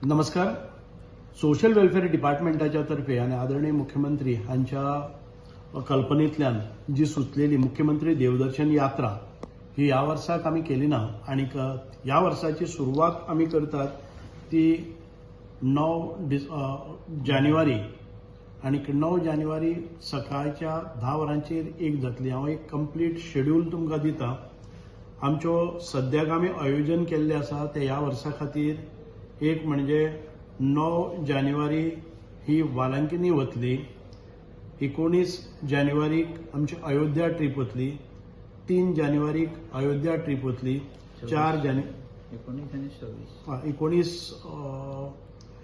नमस्कार. Social welfare डिपार्टमेंटाच्या तर्फे आणि आदरणीय मुख्यमंत्री हांच्या कल्पनेतल्यान जी सुचलेली मुख्यमंत्री देवदर्शन यात्रा ही या वर्साक आमी केली ना आणि ह्या वर्साची सुरवात आमी करतात ती 9 जानेवारी आणि 9 जानेवारी सकाळच्या 10 वरांचेर एक जातली. हांव एक कंप्लीट शेड्यूल तुमकां दिता. आमच्यो सद्याक आमी आयोजन केल्ले आसा ते ह्या वर्सा खातीर एक म्हणजे 9 जानेवारी ही वालांकिनी वतली, 19 जानेवारीक आमची अयोध्या ट्रीप वतली, 3 जानेवारीक अयोध्या ट्रीप वतली,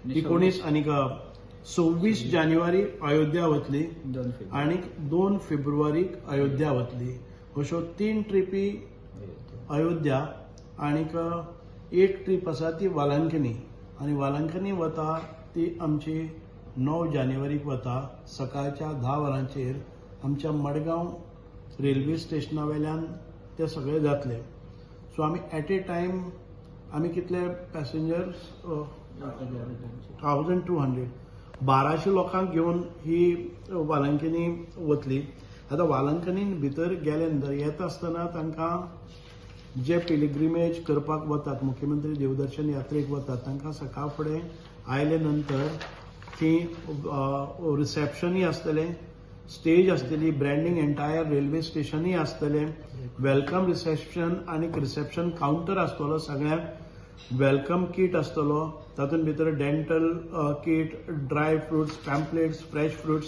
19 आणि 26 जानेवारी अयोध्या वतली आणि 2 फेब्रुवारीक अयोध्या वतली. अश्यो 3 ट्रिपी अयोध्या आणि एक ट्रीप आसा ती वालांकनी आणि वालांकनी वता ती आमची 9 जानेवारीक वता सकाळच्या 10 वरांचेर आमच्या मडगांव रेल्वे स्टेशना वयल्यान ते सगळे जातले. सो आमी एट ए टायम आमी कितले पॅसेंजर्स 1200 1200 लोकांक घेवन ही वालांकनी वतली. आतां वालांकनीन भितर गेले नंतर येता आसतना तांकां जे पिलिग्रिमेज करपाक वतात, मुख्यमंत्री देवदर्शन यात्रेक वतात, तांकां सकाळ फुडें आयले नंतर थी रिसेप्शनूय आसतलें, स्टेज आसतली, ब्रँडिंग एंटायर रेल्वे स्टेशनूय आसतलें, वेलकम रिसेप्शन आणि रिसेप्शन काउंटर आसतलो, सगळ्यांक वेलकम किट आसतलो, तातूंत भितर dental kit, dry fruits, pamphlets, fresh fruits.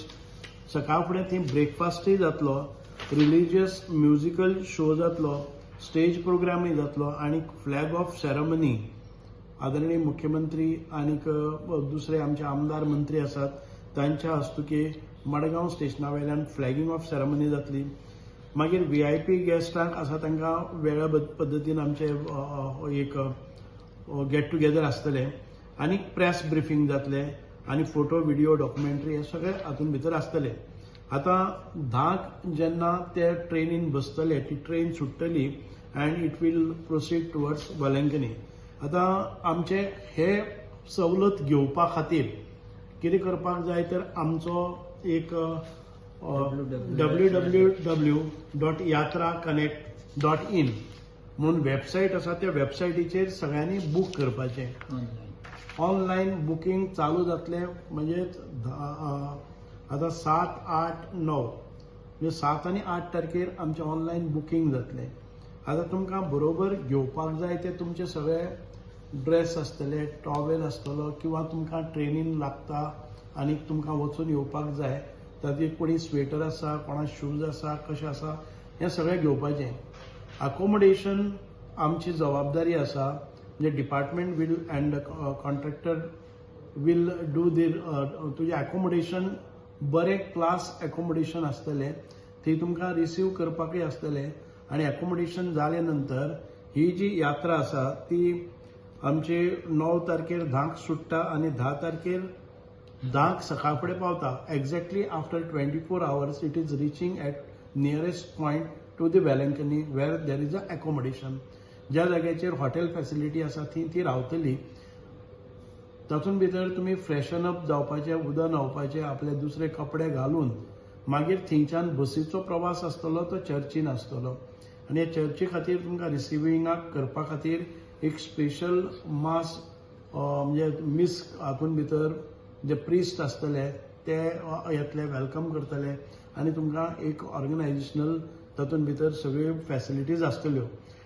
सकाळ फुडें थंय ब्रेकफास्टूय जातलो, रिलिजियस म्युजिकल शो जातलो, स्टेज प्रोग्रामूय जातलो आणि फ्लॅग ऑफ सेरेमनी आदरणीय मुख्यमंत्री आणि दुसरे आमचे आमदार मंत्री आसात तांच्या हस्तुके मडगांव स्टेशना वयल्यान फ्लॅगिंग ऑफ सेरेमनी जातली. मागीर VIP गेस्टांक आसा तांकां वेगळ्या पद्दतीन आमचे एक गेट टुगेदर आसतले आणि प्रेस ब्रिफींग जातले आणि फोटो व्हिडिओ डॉक्युमेंटरी हे सगळे हातूंत भितर आसतले. आतां 10 जेन्ना ते ट्रेनीन बसतले, ती ट्रेन सुट्टली and it will proceed towards Velankanni. आतां आमचे हे सवलत घेवपा खातीर कितें करपाक जाय तर आमचो एक www.yatraconnect.in म्हणून वेबसायट आसा, त्या वेबसायटीचेर सगळ्यांनी बूक करपाचें. ऑनलायन बुकींग चालू जातलें म्हणजे आता 7, 8, 9 म्हणजे 7 आणि 8 तारखेर आमचे ऑनलायन बुकींग जातलें. आता तुमकां बरोबर घेवपाक जाय ते तुमचे सगळे ड्रेस आसतले, टॉवेल आसतलो किंवा तुमकां ट्रेनीन लागता आनी तुमकां वचून येवपाक जाय तातूंत कोणी स्वेटर आसा, कोणा शूज आसा, कशें आसा हें सगळें घेवपाचें. अकोमोडेशन आमची जबाबदारी आसा, म्हणजे department will and contractor will do तुजें अकोमोडेशन बरें क्लास अकोमोडेशन आसतलें, थंय तुमकां रिसीव करपाकूय आसतलें आणि अकोमोडेशन जाले नंतर ही जी यात्रा आसा ती आमची 9 तारखेर 10क सुट्टा आणि 10 तारखेर 10क सकाळ फुडें पावता. Exactly after 24 hours it is reaching at nearest point to the Velankanni where there is a accommodation. ज्या जाग्याचेर हॉटेल फॅसिलिटी आसा ती रावतली. तातूंत भितर तुमी फ्रेशन अप जावपाचे, उदक न्हावपाचे, आपले दुसरे कपडे घालून मागीर थंयच्यान बसीचो प्रवास आसतलो तो चर्चीन आसतलो आणि ह्या चर्ची खातीर तुमकां रिसिविंगाक करपा खातीर एक स्पेशल मास म्हणजे मिस हातूंत भितर जे प्रिस्ट आसतले ते येतले, वेलकम करतले आणि तुमकां एक ऑर्गनायझेशनल तातूंत भितर सगळ्यो फॅसिलिटीज आसतल्यो.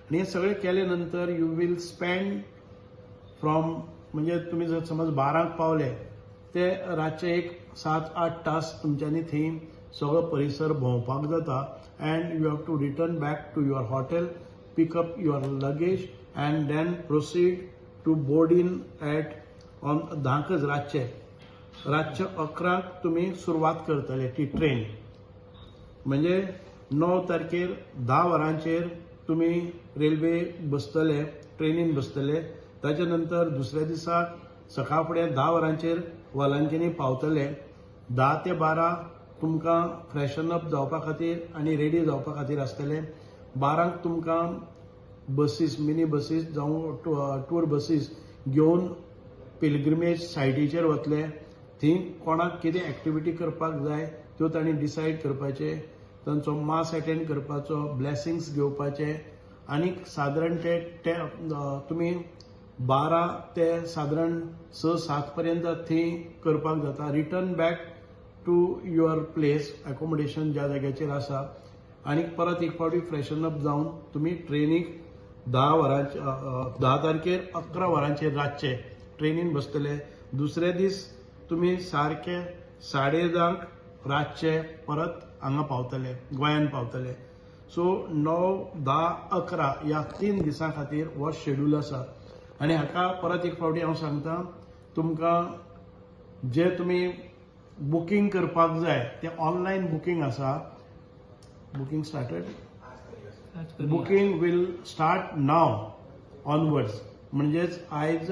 आणि हे सगळें केले नंतर यू वील स्पेंड फ्रॉम म्हणजे तुम्ही जर समज 12क पावले ते रातचे एक 7-8 तास तुमच्यांनी थंय सगळो परिसर भोंवपाक जाता and you have to return back to your hotel, pick up your luggage and then proceed to board in at on 10कच रातचे 11क तुमी सुरवात करतले ती ट्रेन. म्हणजे 9 तारखेर 10 वरांचेर तुमी रेल्वे बसतले, ट्रेनीन बसतले. ताचे नंतर दुसऱ्या दिसाक सकाळ फुडें 10 वरांचेर वालांकनी पावतले. 10 ते 12 तुमकां फ्रेशन अप जावपा खातीर आनी रेडी जावपा खातीर आसतलें. 12क तुमकां बसीस, मिनी बसीस जावं टूर बसीस घेवन पिलग्रिमेज सायटीचेर वतले, थंय कोणाक कितें एक्टिविटी करपाक जाय त्यो तांणी डिसायड करपाचे, तांचो मास अटेंड करपाचो, ब्लेसिंग्स घेवपाचे आनी सादारण ते तुमी 12 ते सादारण 6-7 पर्यंत थंय करपाक जाता. Return back to your place, accommodation ज्या जाग्याचेर आसा, आनी परत एक फावटी फ्रेशन अप जावन तुमी ट्रेनीक 10 तारखेर 11 वरांचेर रातचे ट्रेनीन बसतले. दुसरे दीस तुमी सारके 10:30 रातचे परत हांगा पावतले, गोंयान पावतले. सो 9, 10, 11 ह्या 3 दिसां खातीर हो शेड्यूल आसा. आनी हाका परत एक फावटी हांव सांगता, तुमकां जे तुमी बुकींग करपाक जाय ते ऑनलायन बुकींग आसा. Booking started, booking will start now onwards. म्हणजेच आयज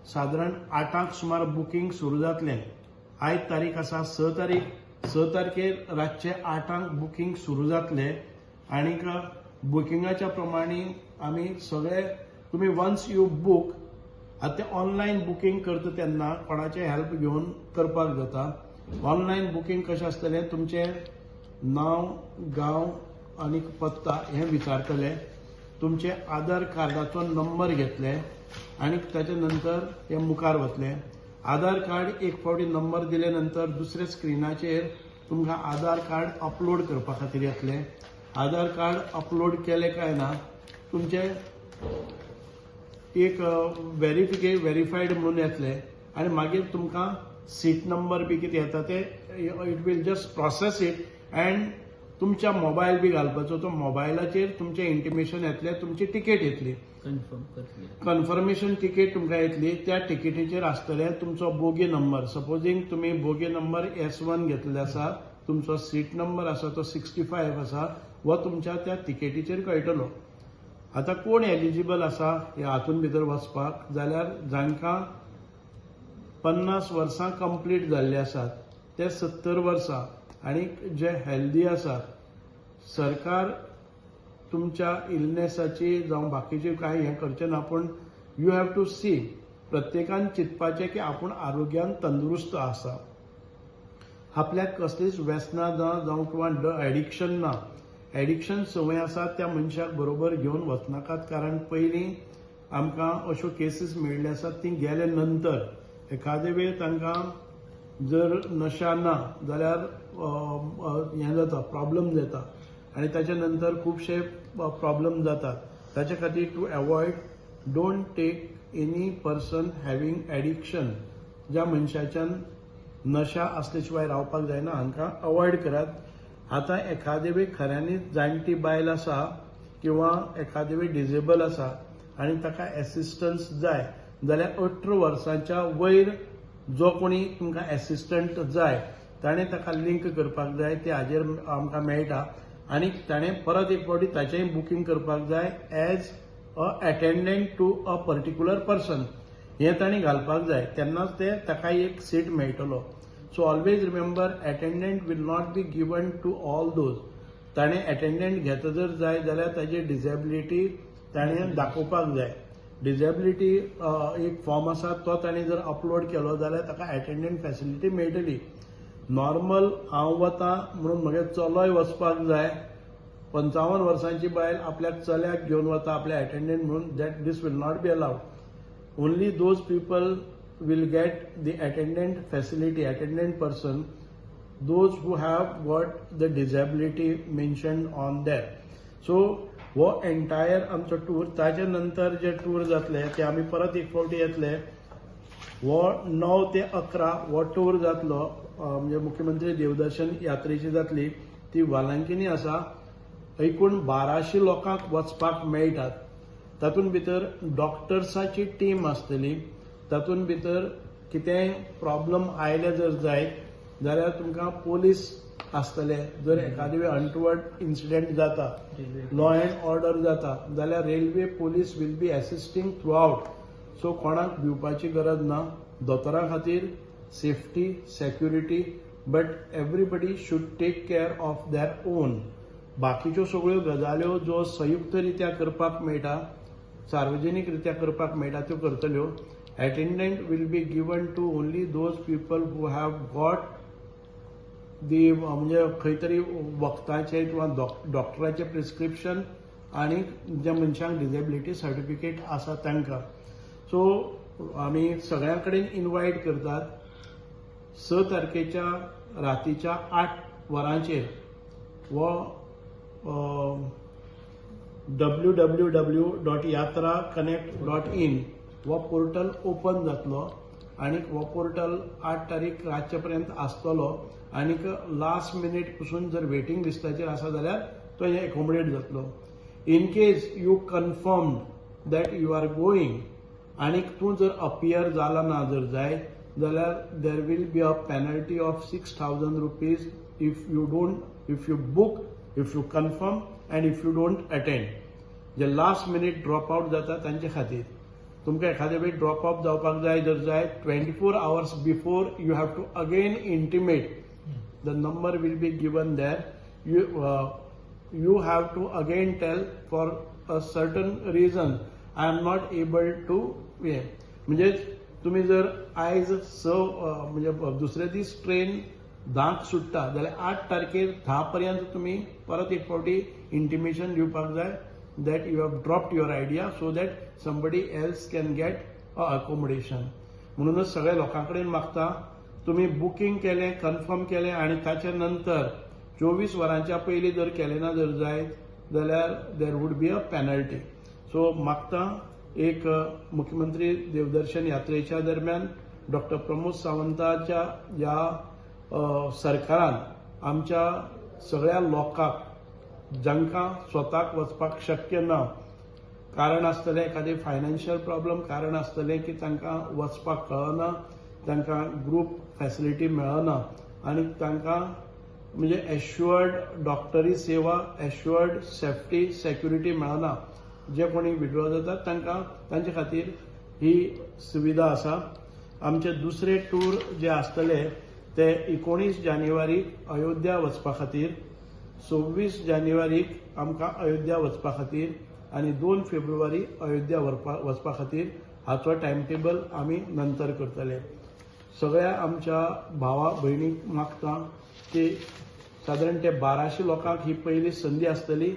सादारण 8 सुमार बुकींग सुरू जातलें. आयज तारीख आसा 6 तारीख. 6 तारखेर रातचे 8 बुकींग सुरू जातले. आनीक बुकिंगाच्या प्रमाणे आमी सगळे तुमी वन्स यू बूक, आतां ते ऑनलायन बुकींग करता तेन्ना कोणाचे हेल्प घेवन करपाक जाता. ऑनलायन बुकींग कशें आसतलें, तुमचें नांव, गांव आनी पत्ता हें विचारतले. तुमचे आधार कार्डाचो नंबर घेतले आनी ताचे नंतर ते मुखार वतले. आधार कार्ड एक फावटी नंबर दिले नंतर दुसऱ्या स्क्रिनाचेर तुमकां आधार कार्ड अपलोड करपा खातीर येतलें. आधार कार्ड अपलोड केलें काय ना, तुमचे एक व्हेरीफायड म्हणून येतलें आनी मागीर तुमकां सीट नंबर बी कितें येता ते it will just process it and तुमच्या मोबायल बी घालपाचो. तो मोबायलाचेर तुमचें इंटिमेशन येतलें, तुमची तिकेट येतली, कन्फर्मेशन तिकेट तुमकां येतली. त्या तिकेटीचेर आसतलें तुमचो बोगी नंबर. सपोजींग तुमी बोगी नंबर S1 घेतलेलो आसा, तुमचो सीट नंबर आसा तो 65 आसा, वो तुमच्या त्या तिकेटीचेर कळटलो. आतां कोण एलिजिबल आसा ह्या हातून भितर वचपाक, जाल्यार जांकां 50 वर्सां कंप्लीट जाल्ली आसात ते 70 वर्सां आनी जे हेल्दी आसात. सरकार तुमच्या इलनेसाची जावं बाकीची कांय हें करचें ना, पूण यू हॅव टू सी, प्रत्येकान चिंतपाचें की आपूण आरोग्यान तंदुरुस्त आसा, आपल्याक कसलीच व्यसनां जावं किंवा एडिक्शन ना. एडिक्शन संवय आसा त्या मनशाक बरोबर घेवन वचनाकात, कारण पयलीं आमकां अश्यो केसीस मेळिल्ल्यो आसात. ती गेले नंतर एखादे वेळ तांकां जर नशा ना जाल्यार हें जाता, प्रॉब्लम जाता आनी ताचे नंतर खुबशे प्रॉब्लम जातात. ताचे खातीर to avoid, don't take any person having addiction. ज्या मनशाच्यान नशा असले शिवाय रावपाक जायना हांकां अवॉयड करात. आतां एखादे वेळ खऱ्यांनीच जाणटी बायल आसा किंवा एखादे वेळ डिजेबल आसा आनी ताका एसिस्टन्स जाय जाल्यार 18 वर्सांच्या वयर जो कोणी तुमकां एसिस्टंट जाय ताणें ताका लिंक करपाक जाय. ते हाजेर आमकां मेळटा आनी ताणें परत एक फावटी ताचेंय बुकींग करपाक जाय as a attendant to a particular person. हें ताणें घालपाक जाय, तेन्नाच ते ताका एक सीट मेळटलो. So always remember, attendant will not be given to all those. ताणें अटेंडंट घेता जर जाय जाल्यार ताची डिसेबिलिटी ताणें दाखोवपाक जाय. डिसेबिलिटी एक फॉर्म आसा तो ताणें जर अपलोड केलो जाल्यार ताका अटेंडंट फॅसिलिटी मेळटली. नॉर्मल हांव वता म्हणून म्हगे चलोय वचपाक जाय, 55 वर्सांची बायल आपल्याक चल्याक घेवन वता आपल्या अटेंडंट म्हणून, that this will not be allowed. Only those people will get the attendant facility, attendant person, those who have got the disability mentioned on there. So वो एंटायर आमचो टूर, ताचे नंतर जे टूर जातले ते आमी परत एक फावटी येतले. वो 9 ते 11 वो टूर जातलो, म्हणजे मुख्यमंत्री देवदर्शन यात्रेची जातली. ती वालांकिनी आसा. एकूण 1200 लोकांक वचपाक मेळटात. तातूंत भितर डॉक्टर्साची टीम आसतली. तातूंत भितर कितेंय प्रॉब्लम आयले जर जायत जाल्यार तुमकां पोलीस आसतले. जर एखादे वेळ अनटुवर्ड इन्सिडेंट जाता, लॉ अँड ऑर्डर जाता जाल्यार railway police will be assisting throughout. So कोणाक भिवपाची गरज ना. दोतोरां खातीर safety, security, but everybody should take care of their own. बाकीच्यो सगळ्यो गजाल्यो ज्यो संयुक्त रित्या करपाक मेळटा, सार्वजनीक रित्या करपाक मेळटा त्यो करतल्यो. attendant will be given to only those people who have got the म्हणजे खंय तरी वखदाचे किंवा डॉक्टराचे प्रिस्क्रिप्शन आणि ज्या मनशांक डिसेबिलिटी सर्टिफिकेट आसा तांकां. सो आमी सगळ्यां कडेन इन्वायट करतात 6 तारखेच्या रातीच्या 8 वरांचेर वो www.yatraconnect.in हो पोर्टल ओपन जातलो आणि हो पोर्टल 8 तारीख रातचे पर्यंत आसतलो आणि लास्ट मिनिट पसून जर वेटिंग लिस्टाचेर आसा जाल्यार तो एकोमोडेट जातलो. In case you confirm that you are going आणि तूं जर अपियर जाला ना जर जाय जाल्यार there will be a penalty of 6,000 rupees if you book, if you confirm and if you don't attend. जे लास्ट मिनिट ड्रॉप आउट जाता तांचे खातीर तुमकां एखादे वेळी ड्रॉप आउट जावपाक जाय जर जाय 24 hours before you have to again intimate. The number will be given there. You have to again tell for a certain reason I am not able to म्हणजे तुम्ही जर आयज म्हणजे दुसरे दीस ट्रेन 10क सुट्टा जाल्यार 8 तारखेर 10 पर्यंत तुम्ही परत एक फावटी इंटिमेशन दिवपाक जाय that you have dropped your idea so that somebody else can get a accommodation. म्हणूनच सगळ्या लोकांकडेन मागता तुम्ही बुकिंग केलें, कन्फर्म केलें आणि ताच्या नंतर 24 वरांच्या पयलीं जर केलें ना जर जायत जाल्यार there would be a penalty. So मागता एक मुख्यमंत्री देवदर्शन यात्रेच्या दरम्यान डॉक्टर प्रमोद सावंताच्या ह्या सरकारान आमच्या सगळ्या लोकांक जांकां स्वताक वचपाक शक्य ना, कारण आसतलें एखादें फायनान्शियल प्रॉब्लम, कारण आसतलें की तांकां वचपाक कळना, तांकां ग्रुप फॅसिलिटी मेळना आनी तांकां म्हणजे एश्युअर्ड डॉक्टरी सेवा, एश्युअर्ड सेफ्टी सेक्युरिटी मेळना, जे कोणी विड्रॉ जातात तांकां तांचे खातीर ही सुविधा आसा. आमचे दुसरे टूर जे आसतले ते 19 जानेवारीक अयोध्या वचपा खातीर, 26 जानेवारीक आमकां अयोध्या वचपा खातीर आनी 2 फेब्रुवारी अयोध्या वचपा खातीर हाचो टायम टेबल आमी नंतर करतले. सगळ्या आमच्या भावा भयणीक मागता की सादारण ते 1200 लोकांक ही पयली संदी आसतली.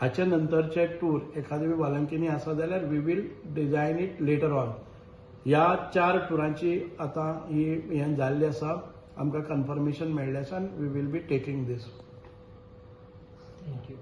हाचे नंतरचे टूर एखादे वालंकिनी आसा जाल्यार we will design it later on. ह्या 4 टुरांची आतां ही हें जाल्ली आसा, आमकां कन्फर्मेशन मेळ्ळें आसा आनी we will be taking this. Thank you.